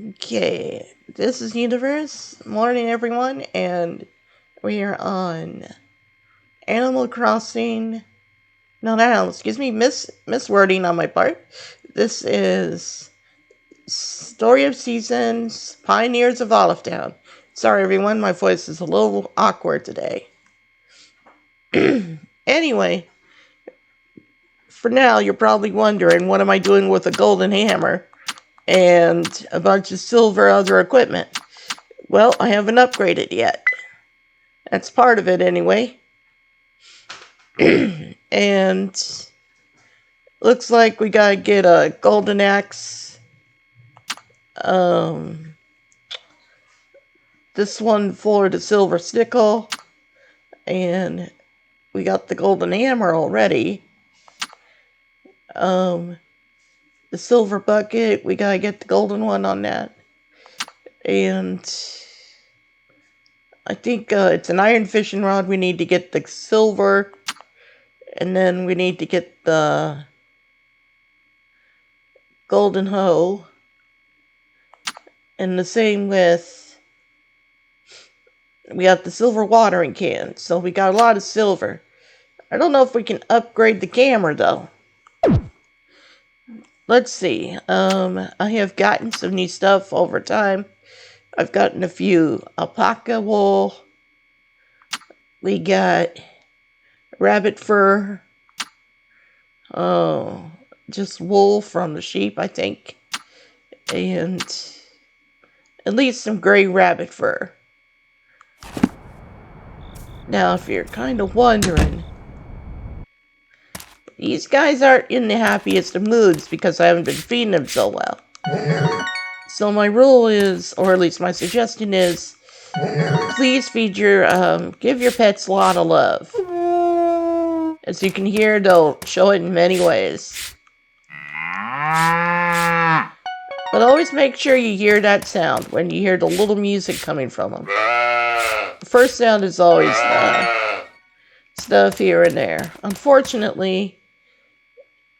Okay, this is Universe. Morning, everyone, and we are on Animal Crossing. No, not Animal. Excuse me, miswording on my part. This is Story of Seasons, Pioneers of Olive Town. Sorry, everyone, my voice is a little awkward today. Anyway, for now, you're probably wondering, what am I doing with a golden hammer and a bunch of silver other equipment? Well, I haven't upgraded yet. That's part of it anyway. And looks like we gotta get a golden axe. This one for the silver sickle. And we got the golden hammer already. The silver bucket, we gotta get the golden one on that. And I think it's an iron fishing rod. We need to get the silver. And then we need to get the golden hoe. And the same with, we got the silver watering can. So we got a lot of silver. I don't know if we can upgrade the camera though. Let's see. I have gotten some new stuff over time. I've gotten a few alpaca wool. We got rabbit fur. Just wool from the sheep, I think. And at least some gray rabbit fur. Now, if you're kind of wondering, these guys aren't in the happiest of moods because I haven't been feeding them so well. So my rule is, or at least my suggestion is, please feed give your pets a lot of love. As you can hear, they'll show it in many ways. But always make sure you hear that sound when you hear the little music coming from them. The first sound is always stuff here and there. Unfortunately,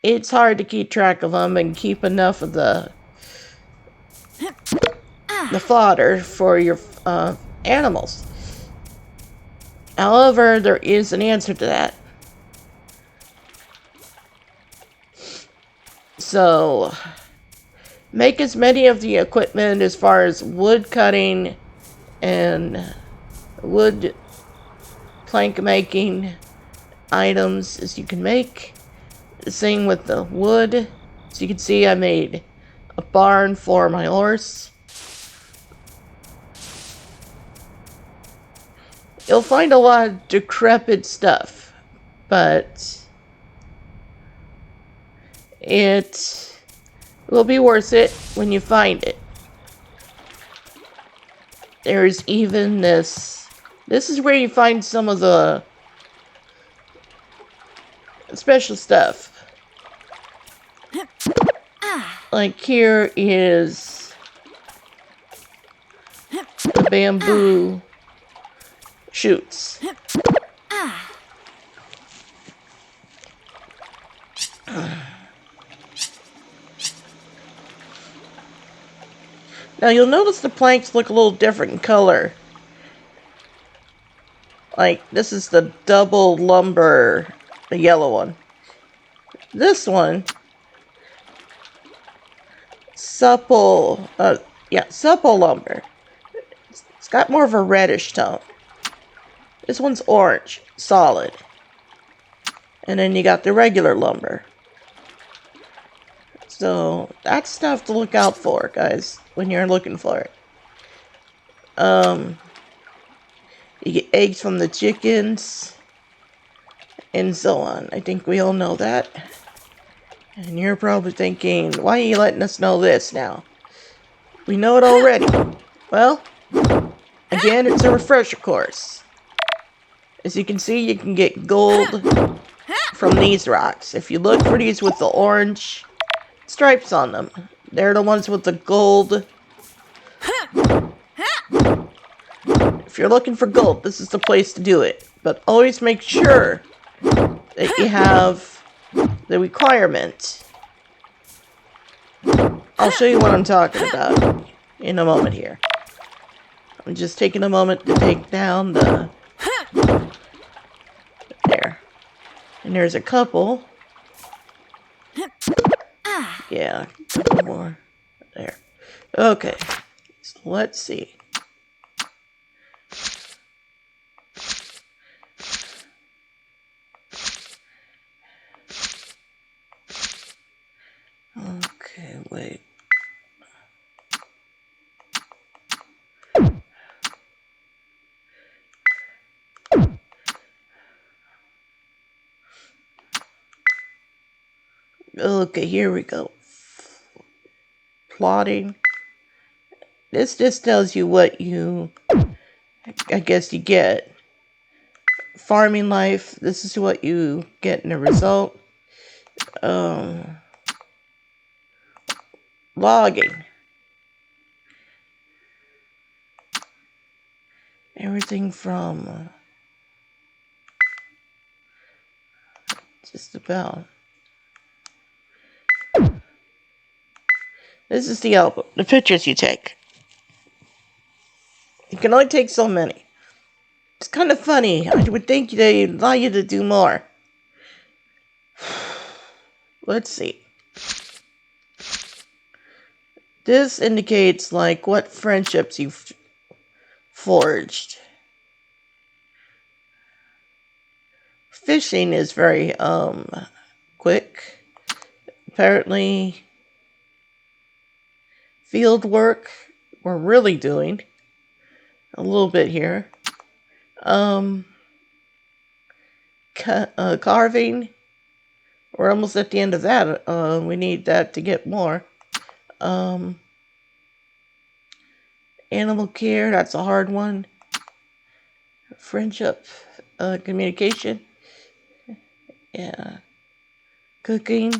it's hard to keep track of them and keep enough of the fodder for your animals. However, there is an answer to that. So, make as many of the equipment as far as wood cutting and wood plank making items as you can make. The same with the wood. As you can see, I made a barn for my horse. You'll find a lot of decrepit stuff, but it will be worth it when you find it. There's even this. This is where you find some of the special stuff. Like here is the bamboo shoots. Now you'll notice the planks look a little different in color. Like this is the double lumber, the yellow one. This one, supple lumber. It's got more of a reddish tone. This one's orange, solid. And then you got the regular lumber. So that's stuff to look out for, guys, when you're looking for it. You get eggs from the chickens, and so on. I think we all know that. And you're probably thinking, why are you letting us know this now? We know it already. Well, again, it's a refresher course. As you can see, you can get gold from these rocks. If you look for these with the orange stripes on them, they're the ones with the gold. If you're looking for gold, this is the place to do it. But always make sure that you have the requirement. I'll show you what I'm talking about. in a moment here. I'm just taking a moment to take down the... There. And there's a couple. Yeah, a couple more. There. Okay. So let's see. Okay, wait. Okay, here we go. Plotting. This just tells you what you, I guess, you get. Farming life, this is what you get in the result. Logging. Everything from just about. This is the album, the pictures you take. You can only take so many. It's kind of funny. I would think they allow you to do more. Let's see. This indicates like what friendships you've forged. Fishing is very quick. Apparently field work we're really doing a little bit here. Carving, we're almost at the end of that. We need that to get more. Animal care, that's a hard one. Friendship, communication, yeah, cooking.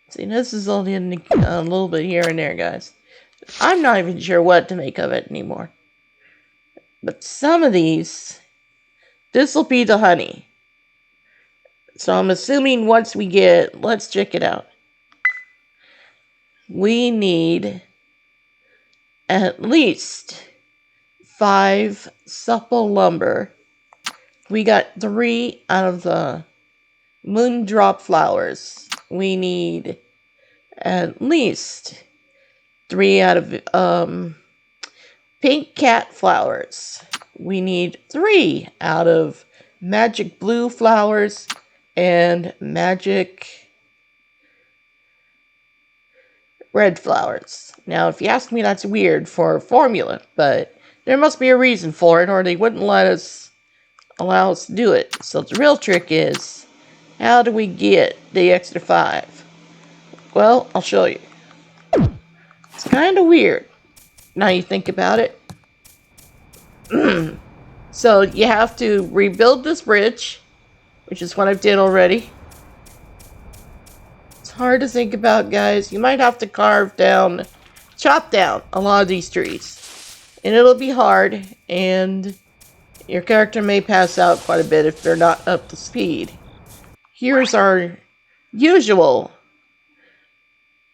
See, this is only a little bit here and there, guys. I'm not even sure what to make of it anymore. But some of these, this will be the honey. So I'm assuming once we get, let's check it out. We need at least 5 supple lumber. We got 3 out of the moondrop flowers. We need at least 3 out of pink cat flowers. We need 3 out of magic blue flowers and magic red flowers. Now, if you ask me, that's weird for a formula, but there must be a reason for it, or they wouldn't allow us to do it. So the real trick is, how do we get the extra 5? Well, I'll show you. It's kind of weird, now you think about it. So you have to rebuild this bridge, which is what I've did already. It's hard to think about, guys. You might have to chop down a lot of these trees. And it'll be hard, and your character may pass out quite a bit if they're not up to speed. Here's our usual.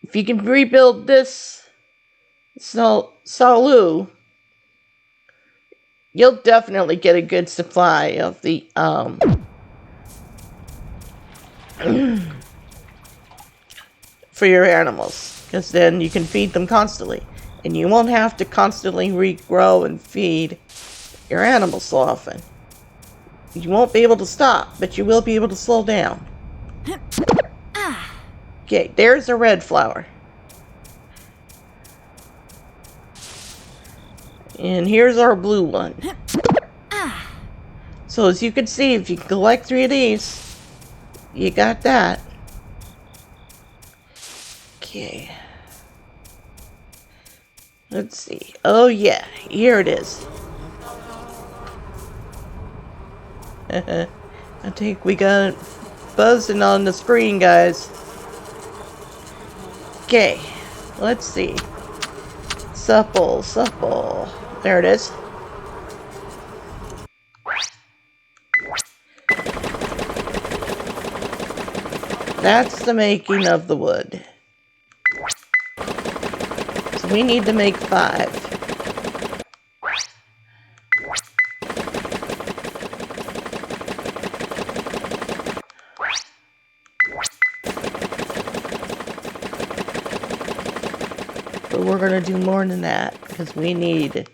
If you can rebuild this Salu, you'll definitely get a good supply of the for your animals, because then you can feed them constantly, and you won't have to constantly regrow and feed your animals so often. You won't be able to stop, but you will be able to slow down. Okay, there's a red flower. And here's our blue one. So as you can see, if you collect 3 of these, you got that. Okay. Let's see. Oh yeah, here it is. I think we got it buzzing on the screen, guys. Okay, let's see. Supple. There it is. That's the making of the wood. So we need to make 5. But we're going to do more than that, because we need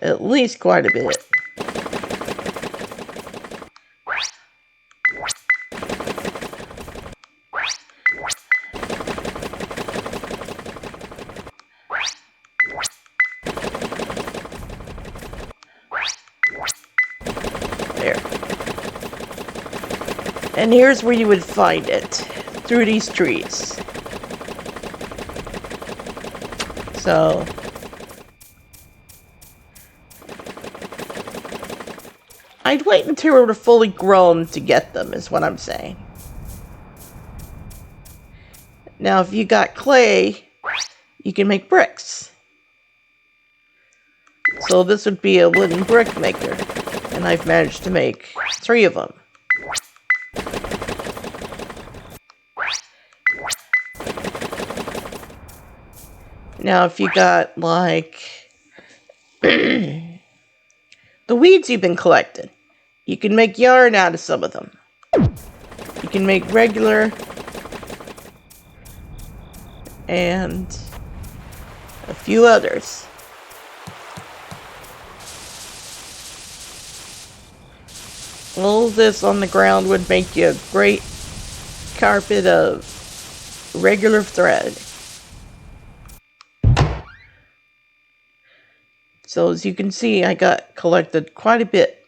at least quite a bit. There. And here's where you would find it. Through these trees. So I'd wait until they're fully grown to get them, is what I'm saying. Now, if you got clay, you can make bricks. So this would be a wooden brick maker. And I've managed to make 3 of them. Now, if you got, like, the weeds you've been collecting, you can make yarn out of some of them. You can make regular and a few others. All this on the ground would make you a great carpet of regular thread. So as you can see, I got collected quite a bit.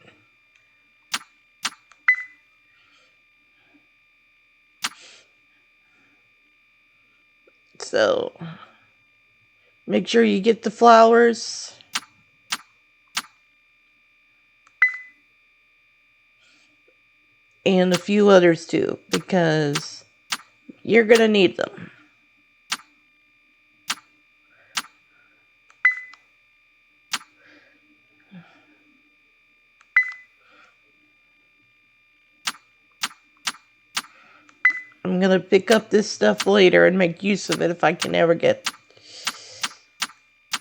So make sure you get the flowers. And a few others too, because you're gonna need them. I'm gonna pick up this stuff later and make use of it if I can ever get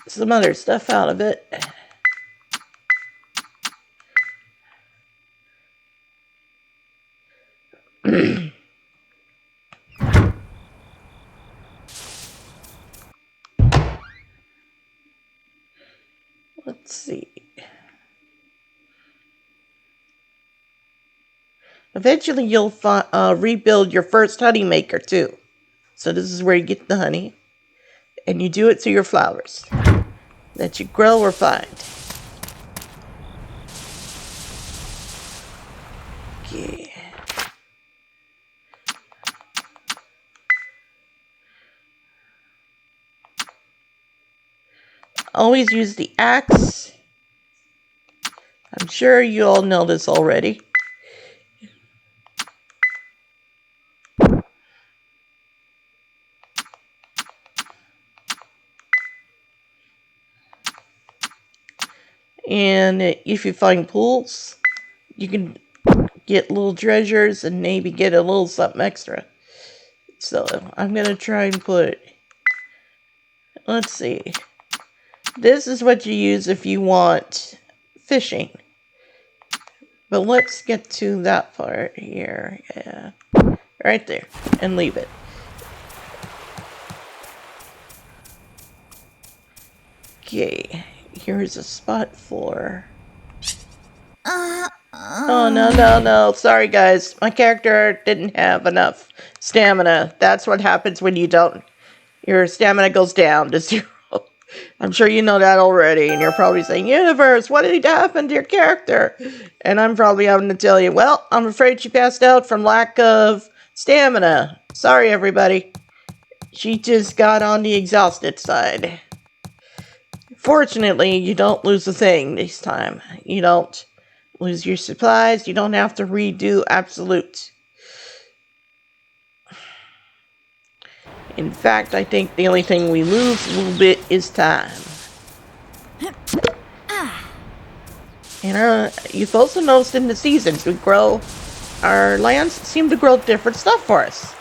some other stuff out of it. Let's see. Eventually you'll rebuild your first honey maker too. So this is where you get the honey. And you do it to your flowers that you grow or find. Okay. Always use the axe. I'm sure you all know this already. And if you find pools, you can get little treasures and maybe get a little something extra. So I'm going to try and put, let's see. This is what you use if you want fishing. But let's get to that part here. Yeah. Right there. And leave it. Okay. Here's a spot for... Oh, no. Sorry, guys. My character didn't have enough stamina. That's what happens when you don't... Your stamina goes down to 0. I'm sure you know that already, and you're probably saying, Universe, what did happen to your character? And I'm probably having to tell you, well, I'm afraid she passed out from lack of stamina. Sorry, everybody. She just got on the exhausted side. Fortunately, you don't lose a thing this time. You don't lose your supplies. You don't have to redo Absolute. In fact, I think the only thing we lose a little bit is time. And you've also noticed in the seasons, our lands seem to grow different stuff for us.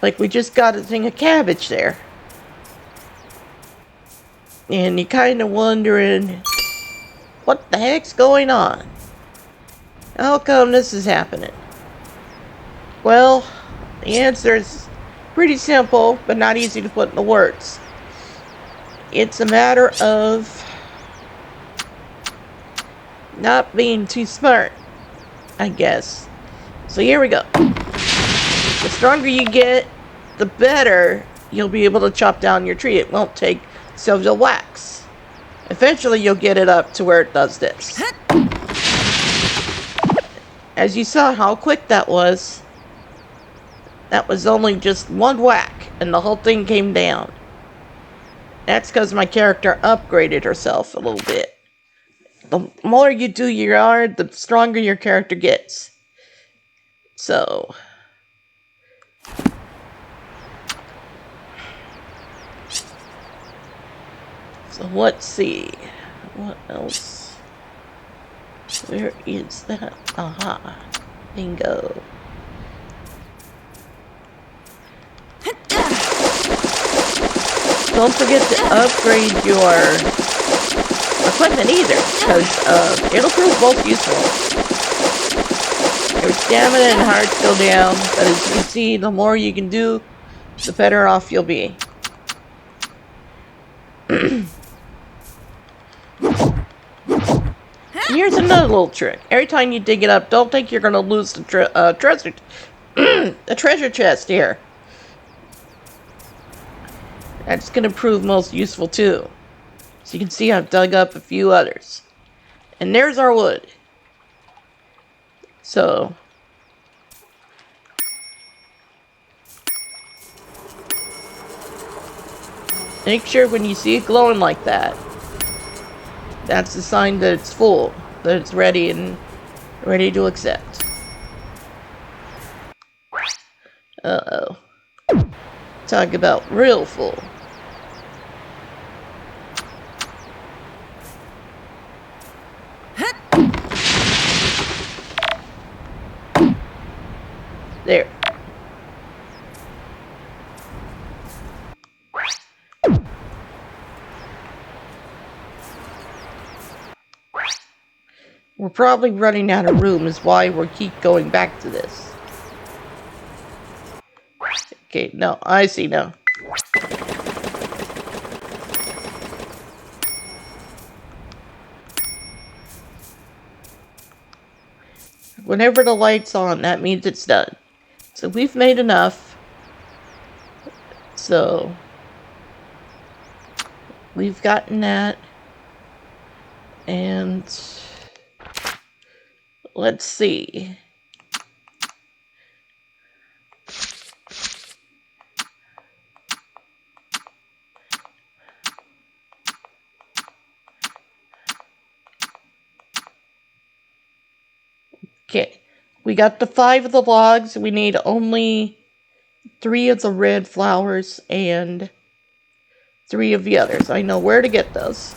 Like we just got a thing of cabbage there. And you're kind of wondering, what the heck's going on? How come this is happening? Well, the answer is pretty simple, but not easy to put into words. It's a matter of not being too smart, I guess. So here we go. The stronger you get, the better you'll be able to chop down your tree. It won't take several whacks. Eventually you'll get it up to where it does this. As you saw how quick that was only just one whack and the whole thing came down. That's because my character upgraded herself a little bit. The more you do your yard, the stronger your character gets. So let's see. What else? Where is that? Aha. Bingo. Don't forget to upgrade your equipment either, because it'll prove both useful. Your stamina and hearts go down, but as you can see, the more you can do, the better off you'll be. Here's another little trick. Every time you dig it up, don't think you're going to lose the treasure the treasure chest here. That's going to prove most useful too. So you can see I've dug up a few others. And there's our wood. So make sure when you see it glowing like that, that's a sign that it's full, that it's ready and ready to accept. Uh-oh. Talk about real full. There. We're probably running out of room, is why we keep going back to this. Okay, no, I see now. Whenever the light's on, that means it's done. So we've made enough. So we've gotten that. And let's see. Okay, we got the 5 of the logs. We need only 3 of the red flowers and 3 of the others. I know where to get those.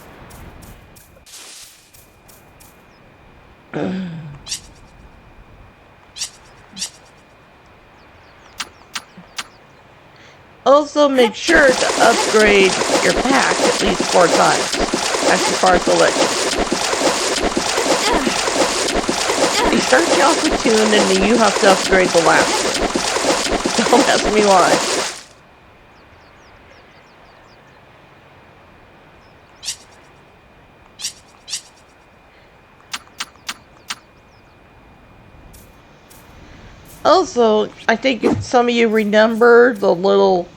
Also, make sure to upgrade your pack at least 4 times. That's as far as I'll let you. They start you off with 2 and then you have to upgrade the last one. Don't ask me why. Also, I think if some of you remember the little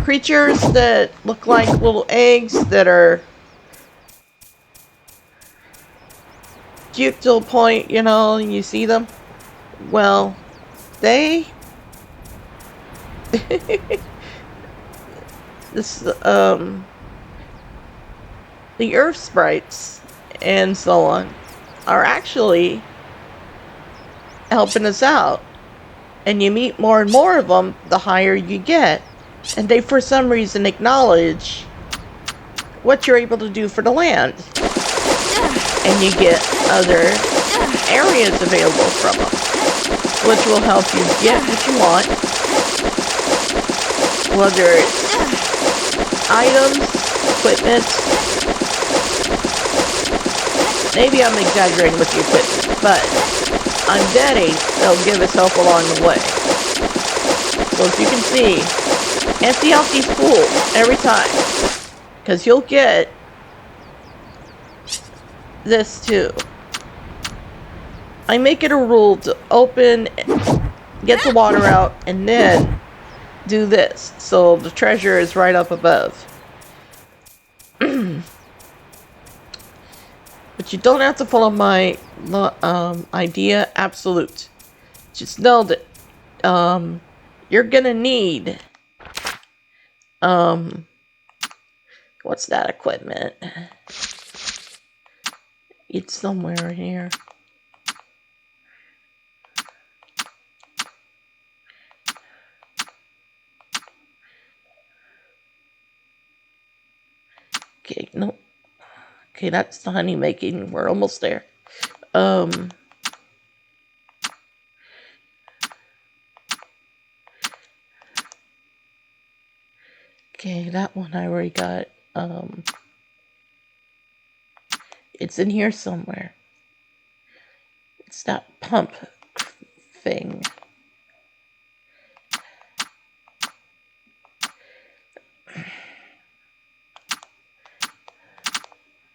creatures that look like little eggs that are cute to a point, you know, and you see them. Well, they the earth sprites and so on are actually helping us out. And you meet more and more of them the higher you get. And they, for some reason, acknowledge what you're able to do for the land. And you get other areas available from them, which will help you get what you want whether it's items, equipment. Maybe I'm exaggerating with the equipment, but I'm betting they'll give us help along the way. So as you can see, empty out these pools every time, because you'll get this too. I make it a rule to open, get the water out, and then do this, so the treasure is right up above. But you don't have to follow my idea absolute. Just know that you're gonna need what's that equipment? It's somewhere in here. Okay, no. Okay, that's the honey making. We're almost there. Okay, that one I already got. It's in here somewhere. It's that pump thing.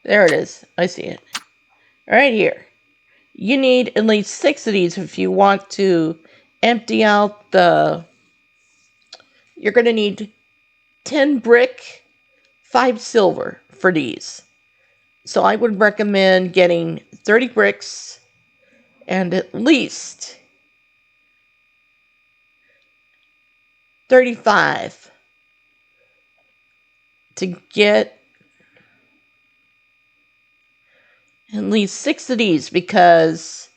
There it is. I see it. Right here. You need at least 6 of these if you want to empty out the... You're going to need 10 brick, 5 silver for these. So I would recommend getting 30 bricks and at least 35 to get at least 6 of these, because,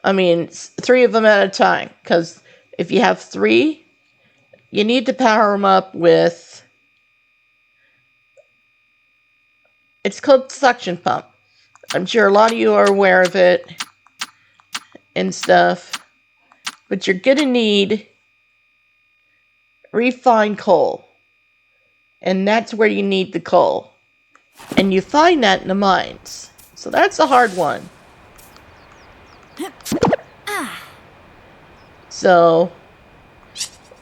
I mean, 3 of them at a time, because if you have 3, you need to power them up with, it's called suction pump. I'm sure a lot of you are aware of it and stuff, but you're going to need refined coal, and that's where you need the coal, and you find that in the mines. So that's a hard one. So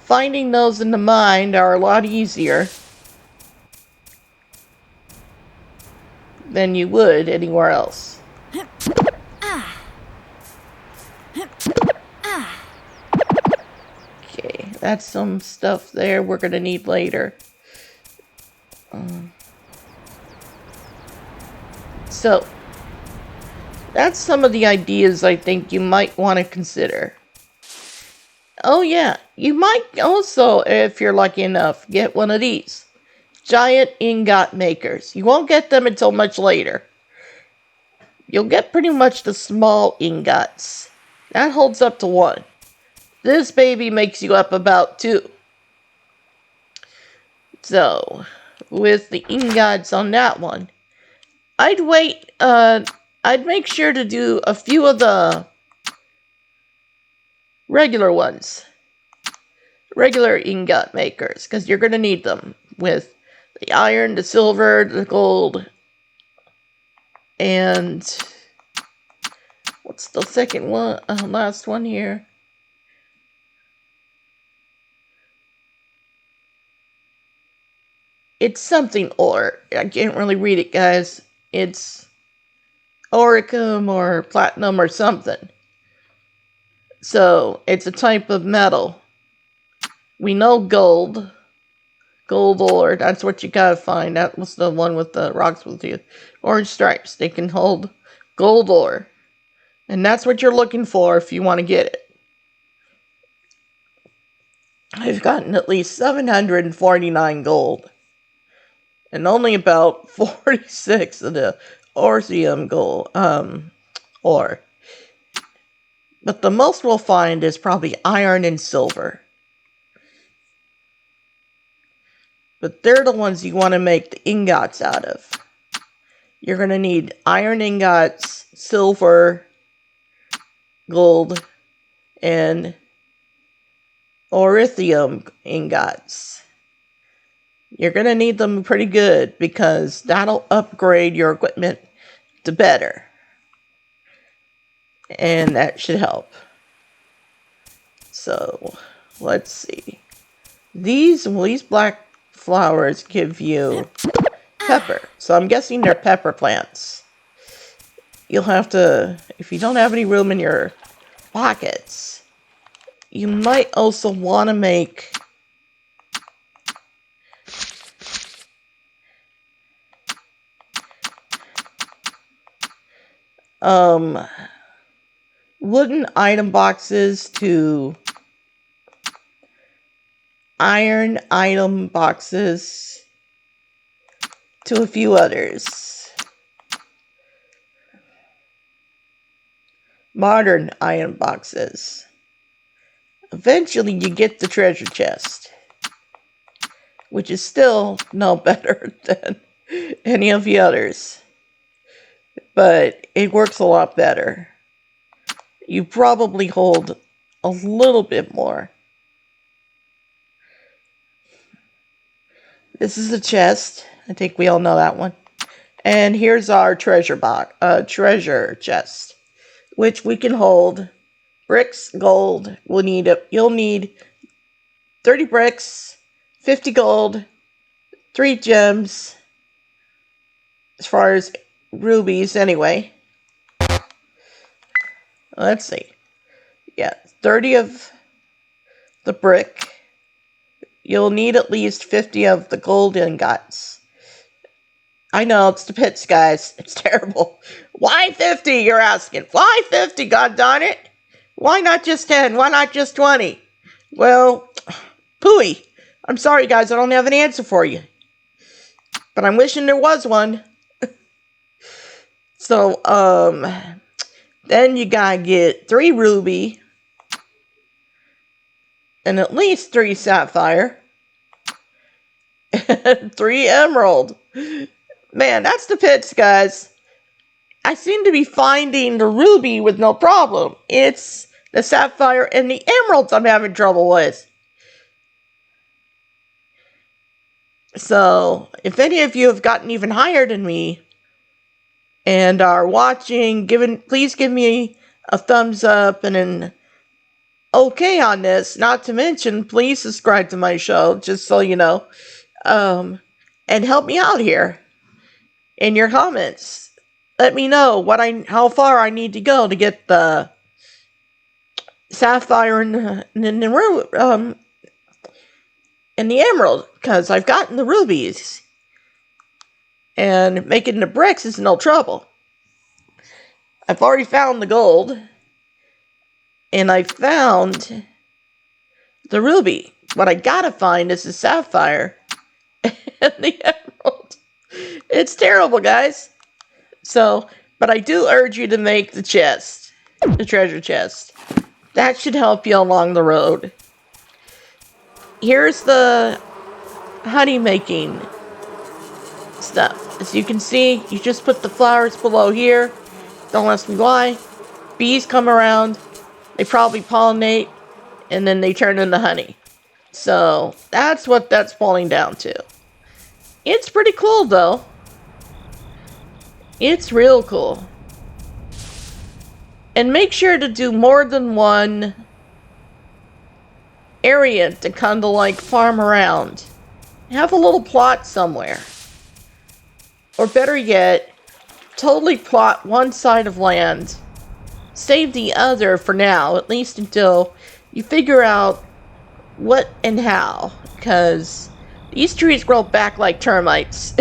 finding those in the mine are a lot easier than you would anywhere else. Okay, that's some stuff there we're gonna need later. So that's some of the ideas I think you might want to consider. Oh yeah, you might also, if you're lucky enough, get one of these giant ingot makers. You won't get them until much later. You'll get pretty much the small ingots. That holds up to 1. This baby makes you up about 2. So, with the ingots on that one, I'd wait, I'd make sure to do a few of the regular ones. Regular ingot makers, because you're going to need them with the iron, the silver, the gold, and what's the second one, last one here? It's something ore. I can't really read it, guys. It's oricum or platinum or something. So, it's a type of metal. We know gold. Gold ore, that's what you gotta find. That was the one with the rocks with the orange stripes. They can hold gold ore. And that's what you're looking for if you want to get it. I've gotten at least 749 gold. And only about 46 of the orcium gold ore. But the most we'll find is probably iron and silver. But they're the ones you want to make the ingots out of. You're going to need iron ingots, silver, gold, and oricium ingots. You're going to need them pretty good because that'll upgrade your equipment to better. And that should help. So, let's see. These black flowers give you pepper. So I'm guessing they're pepper plants. You'll have to, if you don't have any room in your pockets, you might also want to make wooden item boxes to iron item boxes to a few others. Modern item boxes. Eventually you get the treasure chest, which is still no better than any of the others, but it works a lot better. You probably hold a little bit more. This is the chest. I think we all know that one. And here's our treasure chest, which we can hold bricks, gold. You'll need 30 bricks, 50 gold, 3 gems, as far as rubies anyway. Let's see. Yeah, 30 of the brick. You'll need at least 50 of the gold ingots. I know, it's the pits, guys. It's terrible. Why 50, you're asking? Why 50, god darn it? Why not just 10? Why not just 20? Well, pooey. I'm sorry, guys, I don't have an answer for you. But I'm wishing there was one. So, then you gotta get 3 ruby and at least 3 sapphire and 3 emerald. Man, that's the pits, guys. I seem to be finding the ruby with no problem. It's the sapphire and the emeralds I'm having trouble with. So, if any of you have gotten even higher than me and are watching, please give me a thumbs up and an okay on this. Not to mention, please subscribe to my show, just so you know. And help me out here in your comments. Let me know how far I need to go to get the sapphire and the emerald, because I've gotten the rubies. And making the bricks is no trouble. I've already found the gold. And I found the ruby. What I gotta find is the sapphire and the emerald. It's terrible, guys. So, but I do urge you to make the chest. The treasure chest. That should help you along the road. Here's the honey making stuff. As you can see, you just put the flowers below here. Don't ask me why. Bees come around. They probably pollinate. And then they turn into honey. So, that's what that's boiling down to. It's pretty cool, though. It's real cool. And make sure to do more than one area to kind of like farm around. Have a little plot somewhere. Or better yet, totally plot one side of land. Save the other for now, at least until you figure out what and how. Because these trees grow back like termites.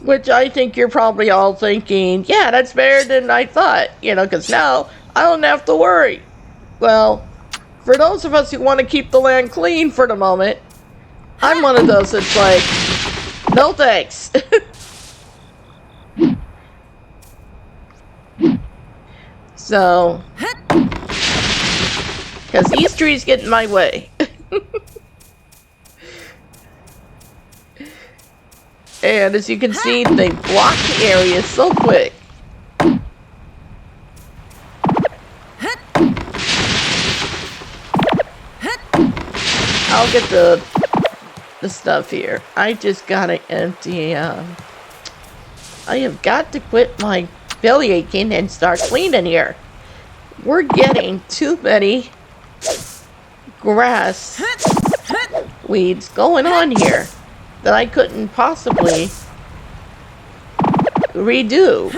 Which I think you're probably all thinking, yeah, that's better than I thought. Because now I don't have to worry. Well, for those of us who want to keep the land clean for the moment, I'm one of those that's like, no thanks. So, because these trees get in my way. And as you can see, they block the area so quick. I'll get the the stuff here. I just gotta empty, I have got to quit my belly aching and start cleaning here. We're getting too many grass weeds going on here that I couldn't possibly redo.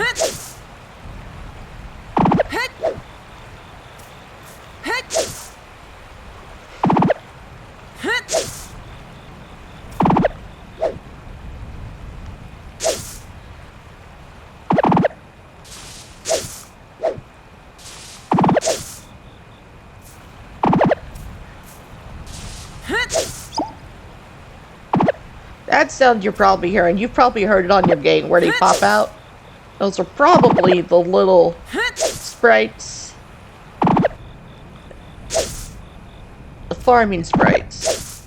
That sound you're probably hearing, you've probably heard it on your game where they pop out. Those are probably the little sprites. The farming sprites.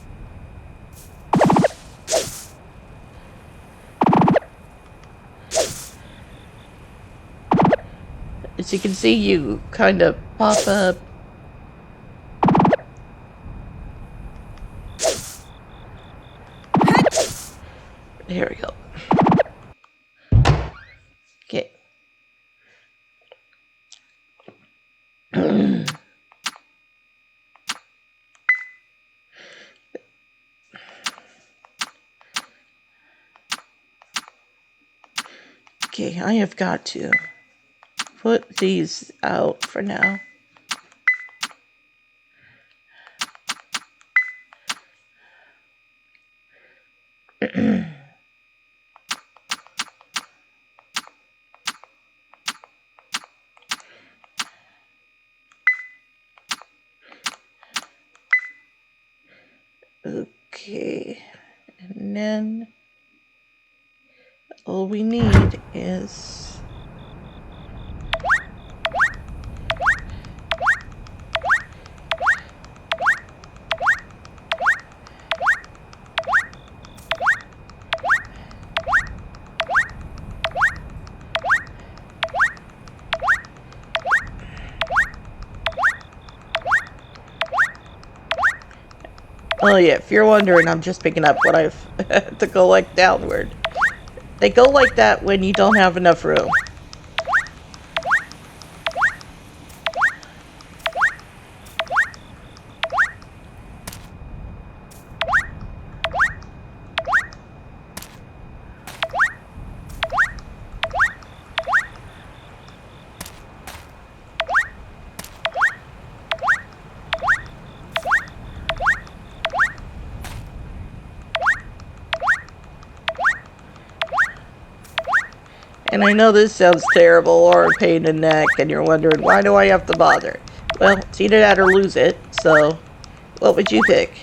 As you can see, you kind of pop up. Here we go. Okay. Okay, I have got to put these out for now. Okay, and then all we need is oh yeah, if you're wondering, I'm just picking up what I've to collect downward. They go like that when you don't have enough room. And I know this sounds terrible or a pain in the neck, and you're wondering, why do I have to bother? Well, it's either that or lose it, so what would you pick?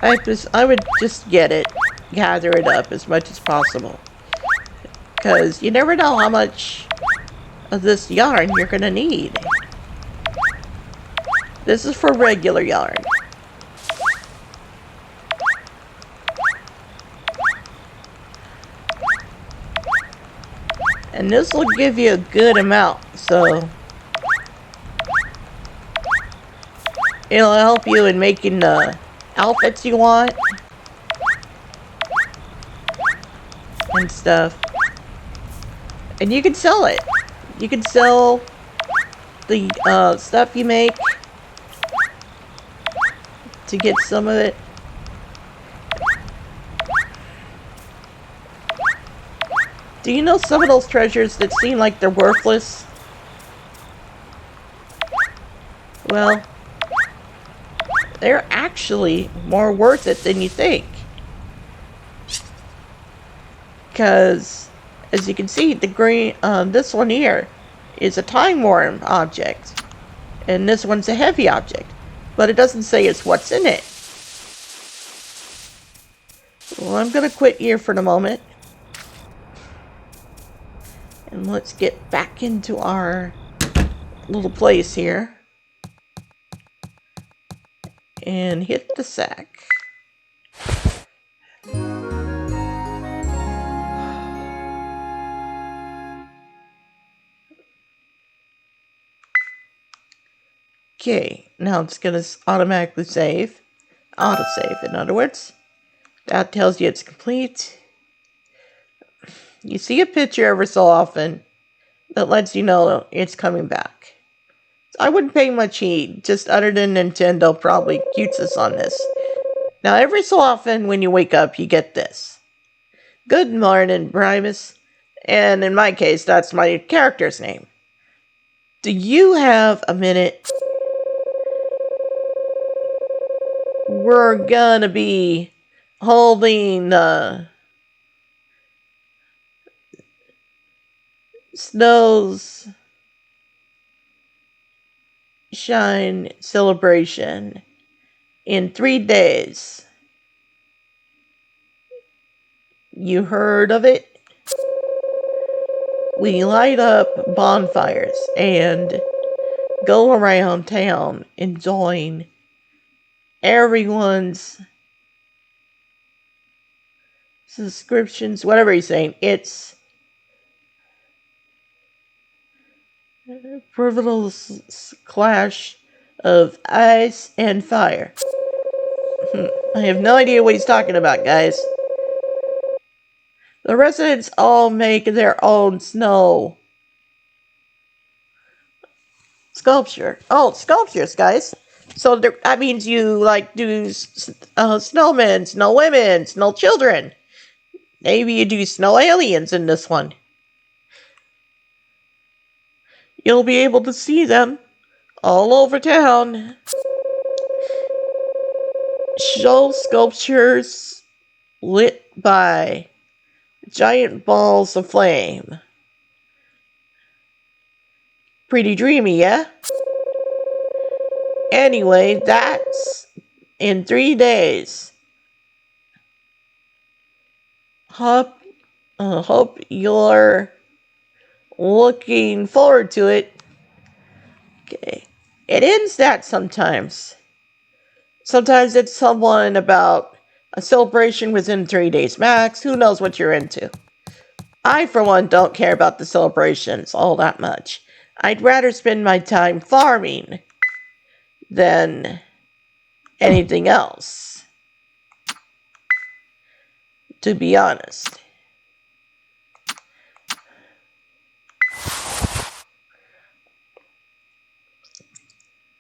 I would just get it, gather it up as much as possible. Because you never know how much of this yarn you're going to need. This is for regular yarn. And this will give you a good amount, so it'll help you in making the outfits you want and stuff. And you can sell it. You can sell the stuff you make to get some of it. Do you know some of those treasures that seem like they're worthless? Well, they're actually more worth it than you think. Because, as you can see, the green, this one here is a time worm object. And this one's a heavy object. But it doesn't say it's what's in it. Well, I'm going to quit here for the moment. And let's get back into our little place here. And hit the sack. Okay, now it's going to automatically save. Autosave, in other words. That tells you it's complete. You see a picture every so often that lets you know it's coming back. I wouldn't pay much heed, just other than Nintendo probably cutes us on this. Now, every so often when you wake up, you get this. Good morning, Primus. And in my case, that's my character's name. Do you have a minute? We're gonna be holding Snow's Shine celebration in 3 days. You heard of it? We light up bonfires and go around town enjoying everyone's subscriptions, whatever he's saying. It's a frivolous clash of ice and fire. I have no idea what he's talking about, guys. The residents all make their own snow sculpture. Oh, sculptures, guys. So that means you like do snowmen, snow women, snow children. Maybe you do snow aliens in this one. You'll be able to see them all over town. Show sculptures lit by giant balls of flame. Pretty dreamy, yeah? Anyway, that's in 3 days. Hope you're looking forward to it. Okay. It ends that sometimes. Sometimes it's someone about a celebration within 3 days max. Who knows what you're into? I, for one, don't care about the celebrations all that much. I'd rather spend my time farming than anything else, to be honest.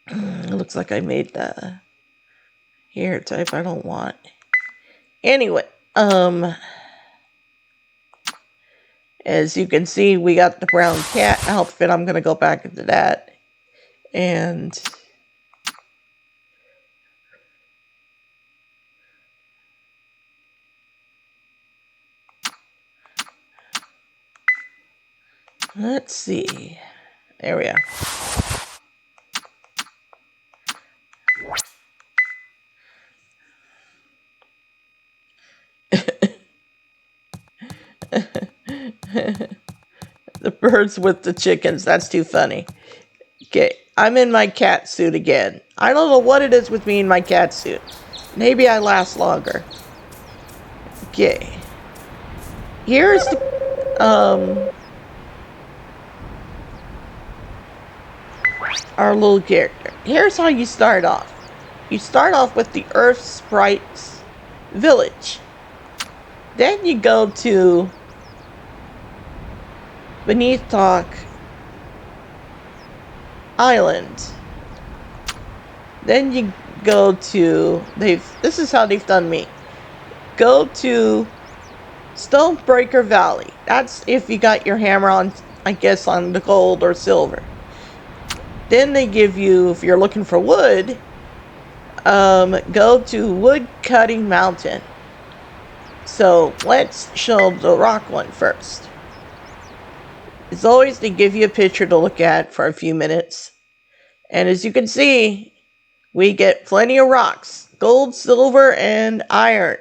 It looks like I made the hair type I don't want. Anyway, as you can see, we got the brown cat outfit. I'm going to go back into that. And let's see. There we are. The birds with the chickens. That's too funny. Okay, I'm in my cat suit again. I don't know what it is with me in my cat suit. Maybe I last longer. Okay. Here's the, our little character. Here's how you start off. You start off with the Earth Sprites village. Then you go to Beneath Talk Island. Then you go to this is how they've done me. Go to Stonebreaker Valley. That's if you got your hammer on, I guess, on the gold or silver. Then they give you, if you're looking for wood, go to Wood Cutting Mountain. So let's show the rock one first. As always, they give you a picture to look at for a few minutes. And as you can see, we get plenty of rocks. Gold, silver, and iron.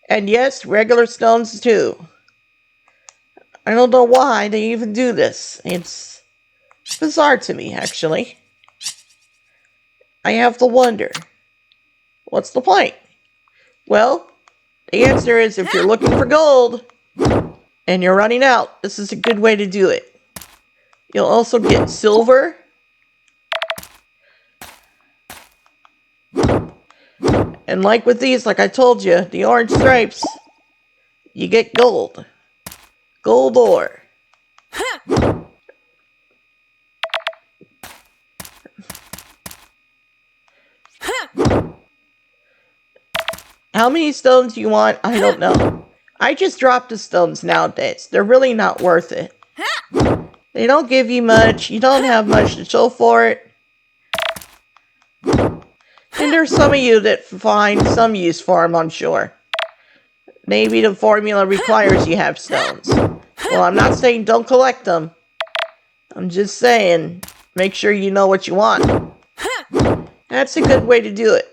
And yes, regular stones too. I don't know why they even do this. It's bizarre to me, actually. I have to wonder. What's the point? Well, the answer is if you're looking for gold and you're running out, this is a good way to do it. You'll also get silver And like with these, like I told you, the orange stripes, you get gold. Gold ore. How many stones do you want? I don't know. I just drop the stones nowadays. They're really not worth it. They don't give you much. You don't have much to show for it. And there's some of you that find some use for them, I'm sure. Maybe the formula requires you have stones. Well, I'm not saying don't collect them. I'm just saying, make sure you know what you want. That's a good way to do it.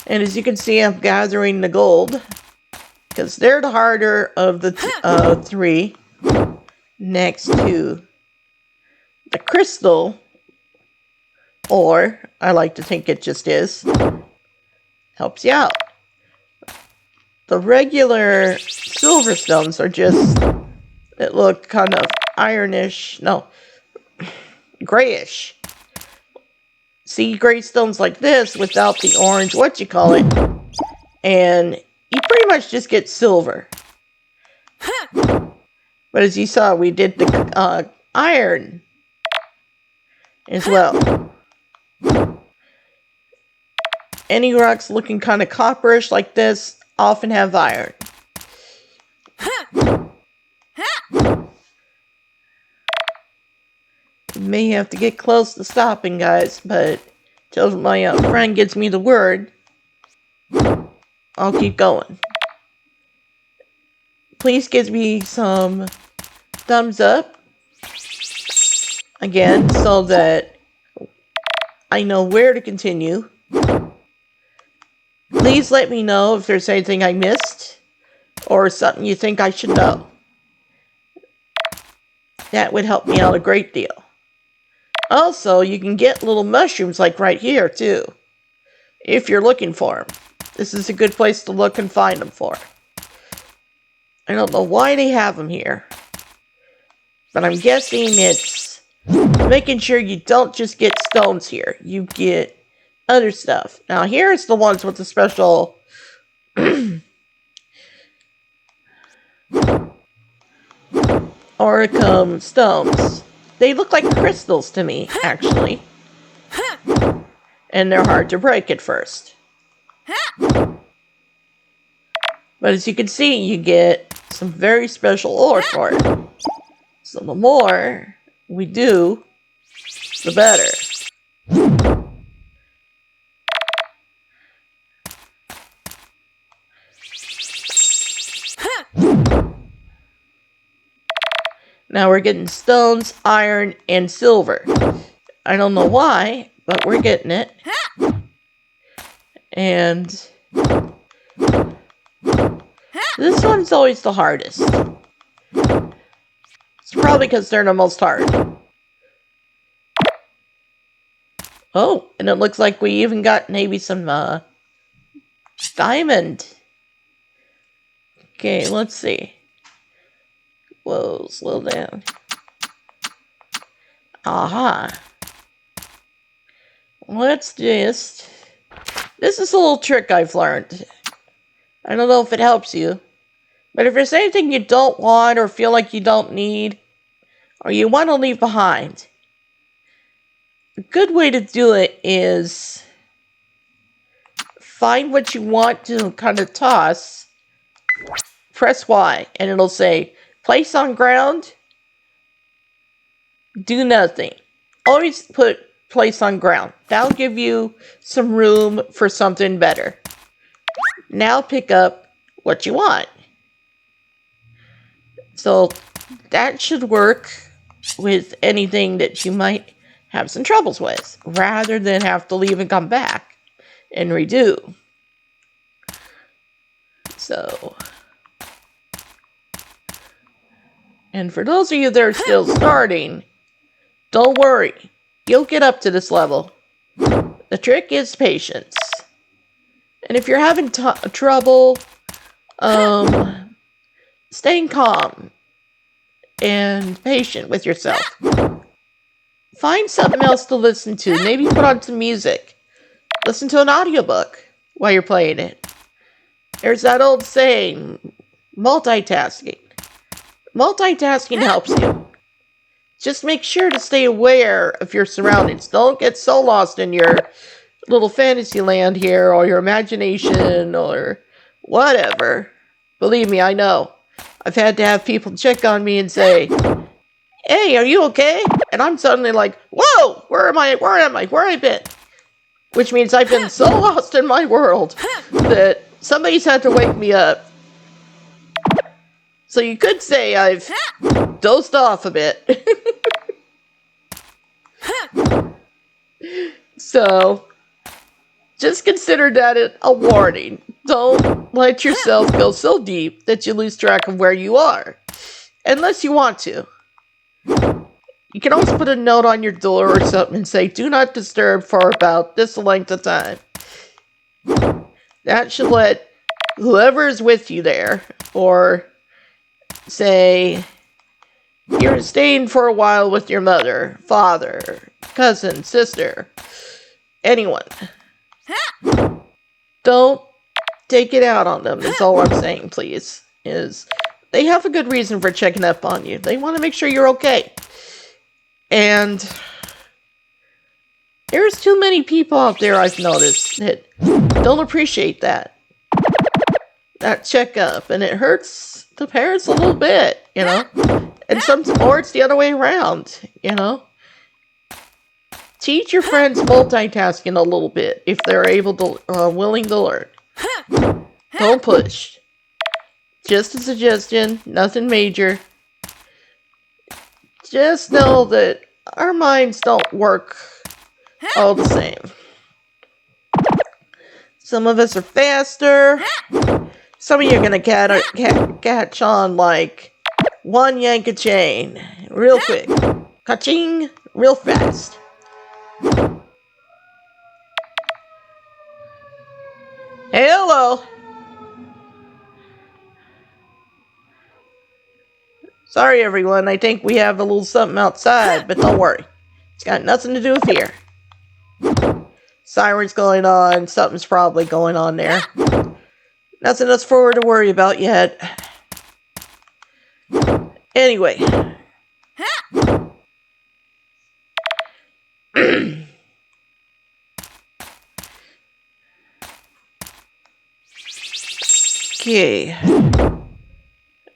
And as you can see, I'm gathering the gold. Because they're the harder of the three. Next to the crystal. Or, I like to think it just is. Helps you out. The regular silver stones are just, it look kind of ironish, no, grayish. See gray stones like this without the orange, and you pretty much just get silver. But as you saw, we did the iron as well. Any rocks looking kind of copperish like this often have iron. You may have to get close to stopping, guys, but until my friend gives me the word, I'll keep going. Please give me some thumbs up, again, so that I know where to continue. Please let me know if there's anything I missed, or something you think I should know. That would help me out a great deal. Also, you can get little mushrooms like right here, too. If you're looking for them. This is a good place to look and find them for. I don't know why they have them here. But I'm guessing it's making sure you don't just get stones here. You get other stuff. Now, here's the ones with the special... Oricum stones. They look like crystals to me, actually. And they're hard to break at first. But as you can see, you get some very special ore for it. So the more we do, the better. Now we're getting stones, iron, and silver. I don't know why, but we're getting it. And this one's always the hardest. It's probably because they're the most hard. Oh, and it looks like we even got maybe some diamond. Okay, let's see. Whoa, slow down. Aha. Let's just... This is a little trick I've learned. I don't know if it helps you. But if there's anything you don't want or feel like you don't need, or you want to leave behind, a good way to do it is find what you want to kind of toss, press Y, and it'll say, place on ground, do nothing. Always put place on ground. That'll give you some room for something better. Now pick up what you want. So that should work with anything that you might have some troubles with, rather than have to leave and come back and redo. So... And for those of you that are still starting, don't worry. You'll get up to this level. The trick is patience. And if you're having trouble staying calm and patient with yourself, find something else to listen to. Maybe put on some music. listen to an audiobook while you're playing it. There's that old saying, multitasking. Multitasking helps you. Just make sure to stay aware of your surroundings. Don't get so lost in your little fantasy land here, or your imagination, or whatever. Believe me, I know. I've had to have people check on me and say, "Hey, are you okay?" And I'm suddenly like, "Whoa, where am I? Where am I? Where have I been?" Which means I've been so lost in my world that somebody's had to wake me up. So you could say I've dozed off a bit. So just consider that a warning. Don't let yourself go so deep that you lose track of where you are. Unless you want to. You can always put a note on your door or something and say, "Do not disturb" for about this length of time. That should let whoever is with you there, or say, "You're staying for a while with your mother, father, cousin, sister, anyone." Don't take it out on them, is all I'm saying, please. They have a good reason for checking up on you. They want to make sure you're okay. And there's too many people out there, I've noticed, that don't appreciate that checkup, and it hurts the parents a little bit, you know. And or it's the other way around, you know. Teach your friends multitasking a little bit if they're able to, willing to learn. Don't push. Just a suggestion, nothing major. Just know that our minds don't work all the same. Some of us are faster. Some of you are going to catch on like one yank of chain. Real quick. Ka-ching! Real fast. Hey, hello. Sorry, everyone. I think we have a little something outside, but don't worry. It's got nothing to do with here. Sirens going on. Something's probably going on there. Nothing else forward to worry about yet. Anyway. Okay.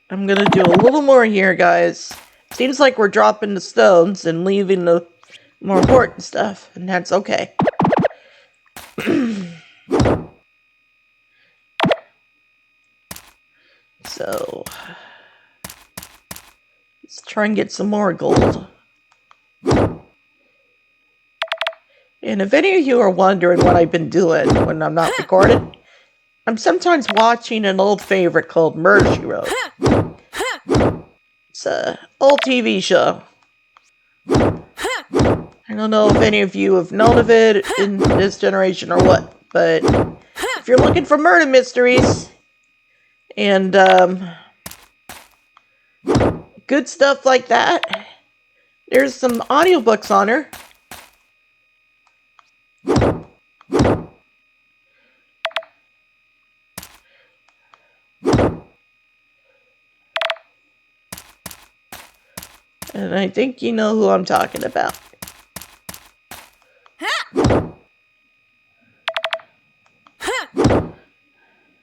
I'm gonna do a little more here, guys. Seems like we're dropping the stones and leaving the more important stuff, and that's okay. So, let's try and get some more gold. And if any of you are wondering what I've been doing when I'm not recording, I'm sometimes watching an old favorite called Murder, She Wrote. It's an old TV show. I don't know if any of you have known of it in this generation or what, but if you're looking for murder mysteries and good stuff like that, there's some audiobooks on her. And I think you know who I'm talking about.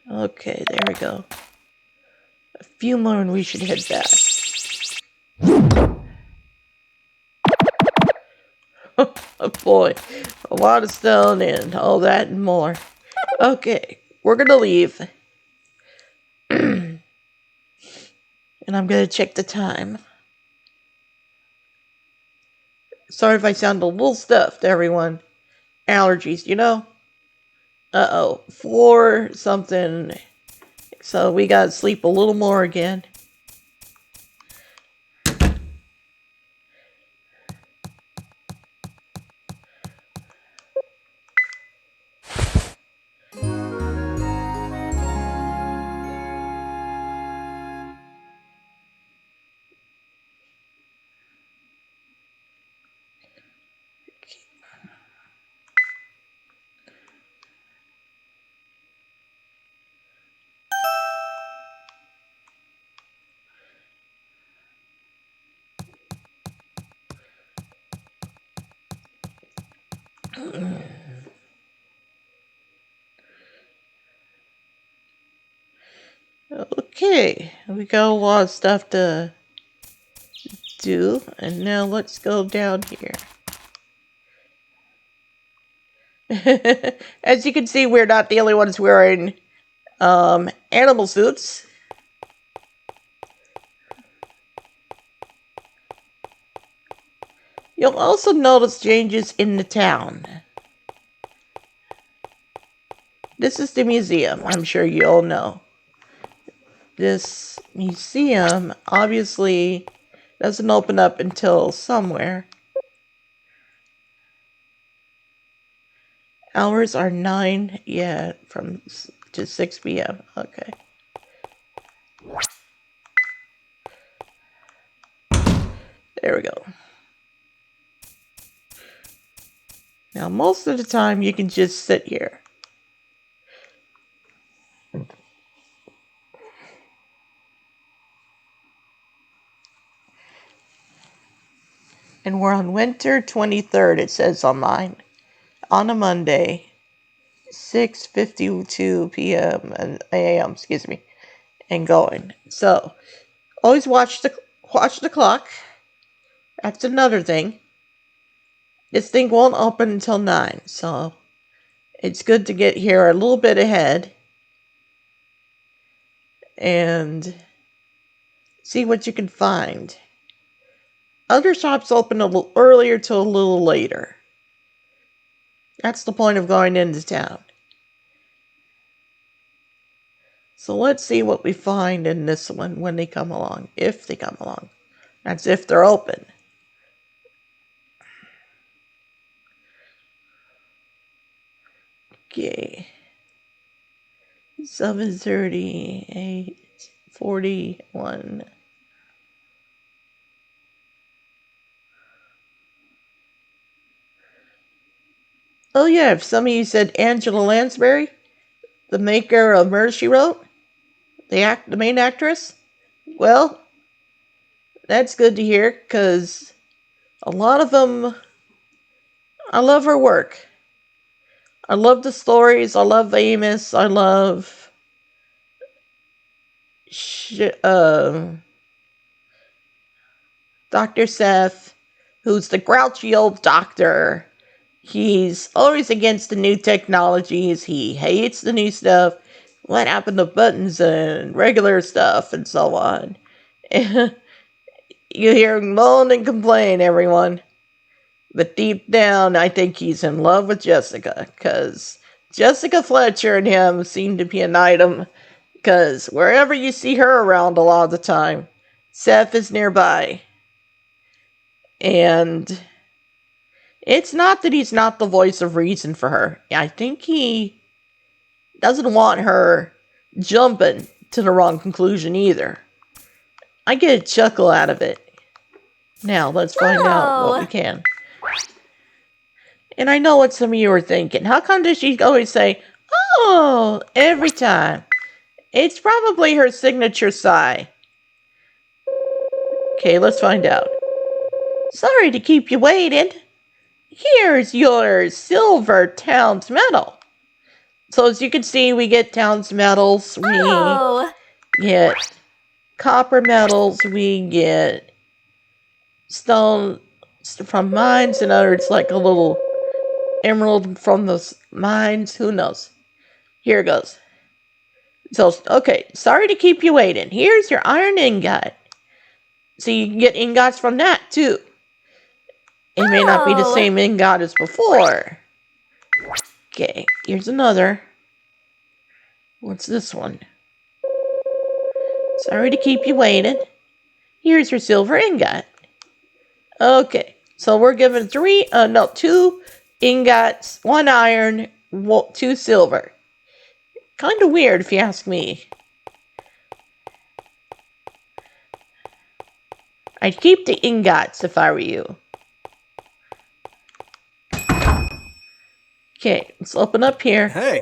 Okay, there we go. A few more and we should head back. Oh boy, a lot of stone and all that and more. Okay, we're gonna leave. And I'm gonna check the time. Sorry if I sound a little stuffed, everyone. Allergies, you know? Uh-oh, 4 something. So we gotta sleep a little more again. Okay, we got a lot of stuff to do, and now let's go down here. As you can see, we're not the only ones wearing animal suits. You'll also notice changes in the town. This is the museum, I'm sure you all know. This museum obviously doesn't open up until somewhere. Hours are 9, yeah, to 6 p.m. Okay. There we go. Now, most of the time, you can just sit here. And we're on winter 23rd, it says online. On a Monday, 6:52 p.m. and a.m. Excuse me, and going. So, always watch the clock. That's another thing. This thing won't open until 9, so it's good to get here a little bit ahead and see what you can find. Other shops open a little earlier to a little later. That's the point of going into town. So let's see what we find in this one when they come along. If they come along. That's if they're open. Okay. 7:30, 8:41. Oh yeah, if some of you said Angela Lansbury, the maker of Murder, She Wrote, the main actress, well, that's good to hear, because a lot of them, I love her work. I love the stories, I love Amos, I love Dr. Seth, who's the grouchy old doctor. He's always against the new technologies. He hates the new stuff. What happened to buttons and regular stuff and so on? You hear him moan and complain, everyone. But deep down, I think he's in love with Jessica, because Jessica Fletcher and him seem to be an item, because wherever you see her around a lot of the time, Seth is nearby. And it's not that he's not the voice of reason for her. I think he doesn't want her jumping to the wrong conclusion either. I get a chuckle out of it. Now, let's find out what we can. And I know what some of you are thinking. How come does she always say, "Oh," every time? It's probably her signature sigh. Okay, let's find out. Sorry to keep you waiting. Here's your silver Towns medal. So as you can see, we get Towns medals. We get copper medals. We get stone from mines and others, like a little emerald from those mines. Who knows? Here it goes. So, okay, sorry to keep you waiting. Here's your iron ingot. So you can get ingots from that, too. It may not be the same ingot as before. Okay, here's another. What's this one? Sorry to keep you waiting. Here's your silver ingot. Okay, so we're given 2 ingots, 1 iron, 2 silver. Kind of weird if you ask me. I'd keep the ingots if I were you. Okay, let's open up here. Hey.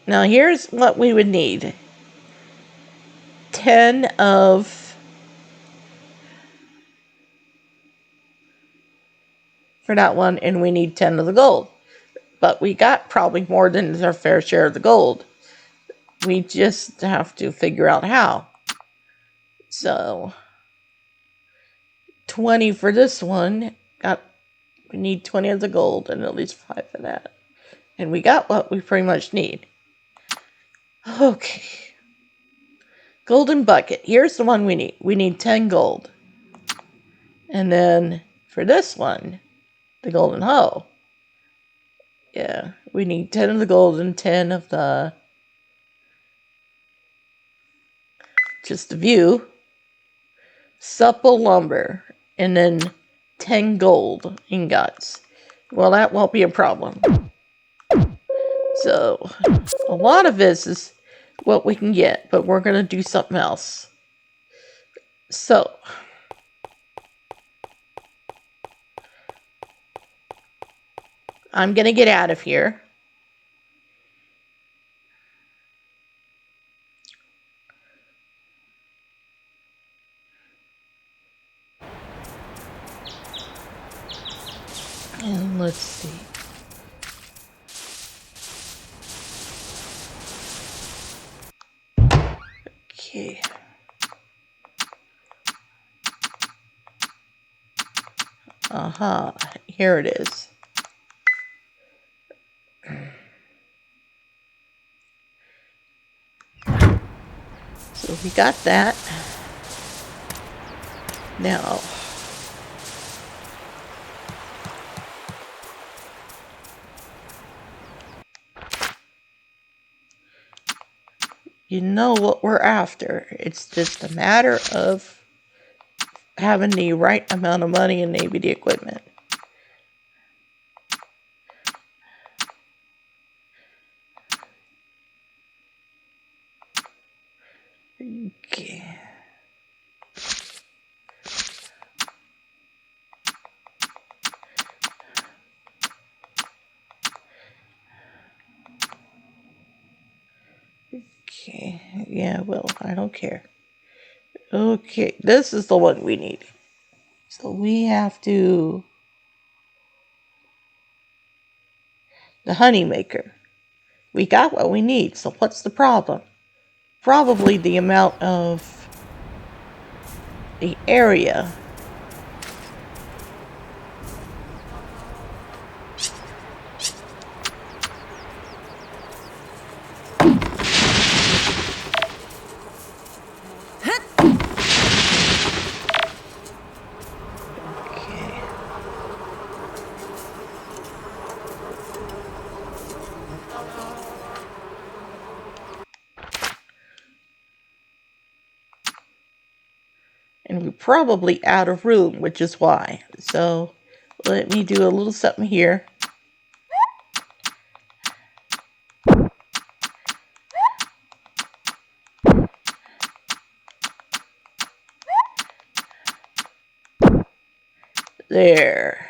Now here's what we would need. 10 of for that one, and we need 10 of the gold. But we got probably more than our fair share of the gold. We just have to figure out how. So 20 for this one. We need 20 of the gold and at least 5 of that. And we got what we pretty much need. Okay. Golden bucket. Here's the one we need. We need 10 gold. And then for this one, the golden hoe. Yeah, we need 10 of the gold and 10 of the just the view. Supple lumber. And then 10 gold ingots. Well, that won't be a problem. So, a lot of this is what we can get, but we're going to do something else. So, I'm going to get out of here. And let's see. Okay. Aha, here it is. So we got that. Now, you know what we're after. It's just a matter of having the right amount of money and maybe the equipment. Okay. Okay, yeah, well, I don't care. Okay, this is the one we need. So we have to... The honey maker. We got what we need, so what's the problem? Probably the amount of the area. And we're probably out of room, which is why. So let me do a little something here. There.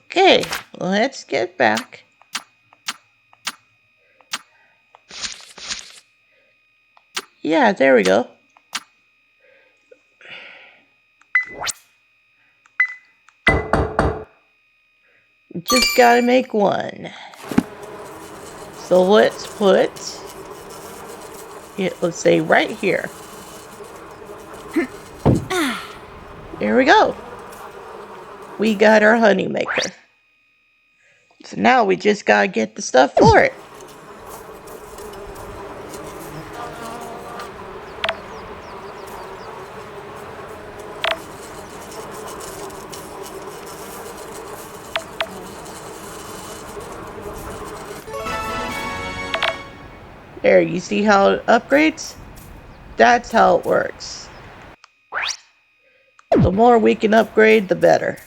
Okay, let's get back. Yeah, there we go. Just gotta make one. So let's put it, let's say right here. There we go. We got our honey maker. So now we just gotta get the stuff for it. There, you see how it upgrades? That's how it works. The more we can upgrade, the better.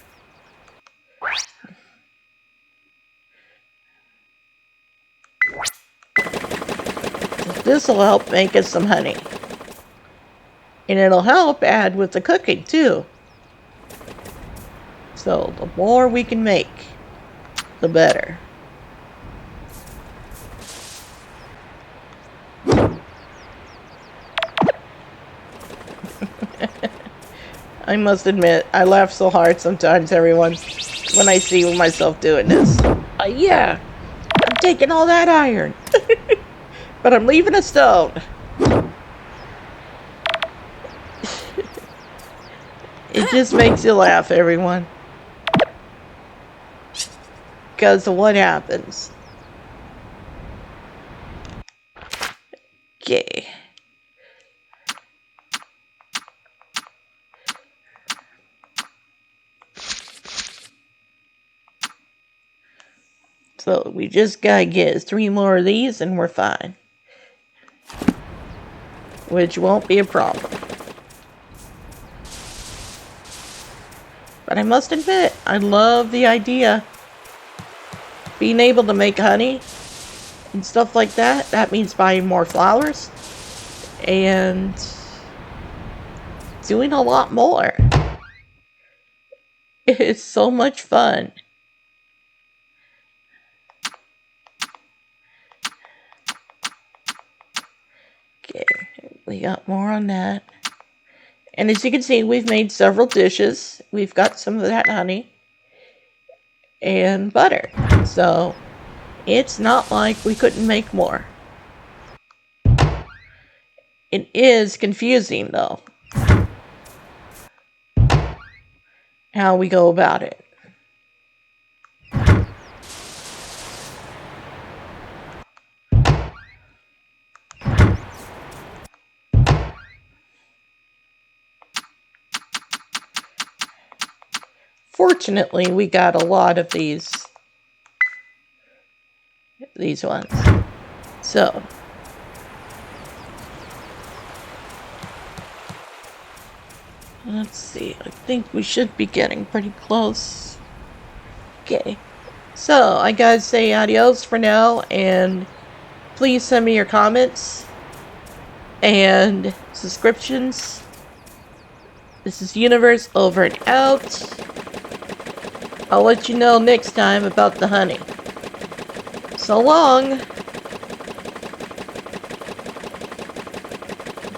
This will help make us some honey. And it'll help add with the cooking too. So the more we can make, the better. I must admit, I laugh so hard sometimes, everyone, when I see myself doing this. Yeah, I'm taking all that iron. But I'm leaving a stone. It just makes you laugh, everyone. Because of what happens. Okay. So we just gotta get 3 more of these and we're fine. Which won't be a problem. But I must admit, I love the idea. Being able to make honey and stuff like that. That means buying more flowers. And doing a lot more. It's so much fun. Okay, we got more on that. And as you can see, we've made several dishes. We've got some of that honey and butter. So it's not like we couldn't make more. It is confusing, though, how we go about it. Fortunately, we got a lot of these ones. So let's see. I think we should be getting pretty close. Okay. So I gotta say adios for now, and please send me your comments and subscriptions. This is Universe over and out. I'll let you know next time about the honey. So long!